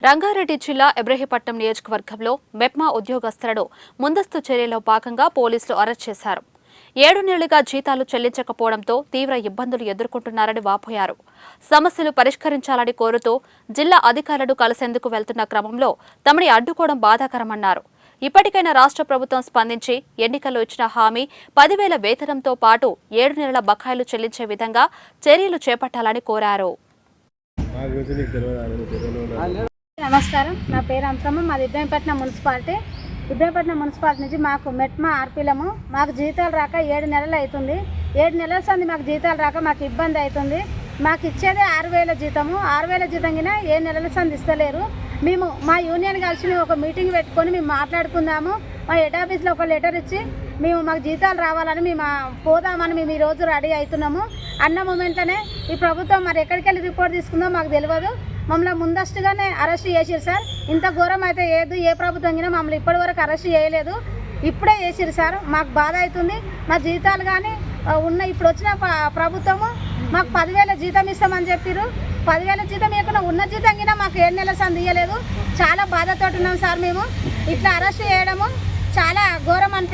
రంగారెడ్డి జిల్లా ఇబ్రహీపట్నం నియోజకవర్గంలో మెప్మా ఉద్యోగస్తులను ముందస్తు చర్యలో భాగంగా పోలీసులు అరెస్ట్ చేశారు. 7 నెలలుగా జీతాలు చెల్లించకపోవడంతో తీవ్ర ఇబ్బందులు ఎదుర్కొంటున్నారని వాపోయారు. సమస్యలు పరిష్కరించాలని కోరుతూ జిల్లా అధికారులను కలిసేందుకు వెళ్తున్న క్రమంలో తమని అడ్డుకోవడం బాధాకరమన్నారు. ఇప్పటికైనా రాష్ట్ర ప్రభుత్వం స్పందించి ఎన్నికల్లో ఇచ్చిన హామీ 10,000 వేతనంతో పాటు 7 నెలల బకాయిలు చెల్లించే విధంగా చర్యలు చేపట్టాలని కోరారు. నమస్కారం, నా పేరు అంతమ్మ. మాది ఇబ్రహీంపట్నం మున్సిపాలిటీ. ఇబ్రహీంపట్నం మున్సిపాలిటీ నుంచి మాకు మెట్మా ఆర్పీలము మాకు జీతాలు రాక 7 నెలలు అవుతుంది. 7 నెలల సంది మాకు జీతాలు రాక మాకు ఇబ్బంది అవుతుంది. మాకు ఇచ్చేదే 6,000 జీతము. 6,000 జీతం కింద 7 నెలల సంది ఇస్తలేరు. మేము మా యూనియన్ కలిసి మేము ఒక మీటింగ్ పెట్టుకొని మేము మాట్లాడుకుందాము. మా హెడ్ ఆఫీస్లో ఒక లెటర్ ఇచ్చి మాకు జీతాలు రావాలని మేము పోదామని మేము ఈరోజు రెడీ అవుతున్నాము. అన్న మూమెంట్లోనే ఈ ప్రభుత్వం మరి ఎక్కడికి వెళ్ళి రిపోర్ట్ తీసుకుందో మాకు తెలియదు. మమ్మల్ని ముందస్తుగానే అరెస్ట్ చేసిరు సార్. ఇంత ఘోరం అయితే ఏదు ఏ ప్రభుత్వం కింద మమ్మల్ని ఇప్పటివరకు అరెస్ట్ చేయలేదు. ఇప్పుడే చేసిరు సార్. మాకు బాధ అవుతుంది. మా జీతాలు కానీ ఇప్పుడు వచ్చిన ప్రభుత్వము మాకు 10,000 జీతం ఇస్తామని చెప్పారు. 10,000 జీతం ఇవ్వకుండా ఉన్న జీతం కింద మాకు 7 నెలల సంది ఇవ్వలేదు. చాలా బాధతో ఉన్నాం సార్. మేము ఇట్లా అరెస్ట్ చేయడము చాలా ఘోరం అనిపిస్తుంది.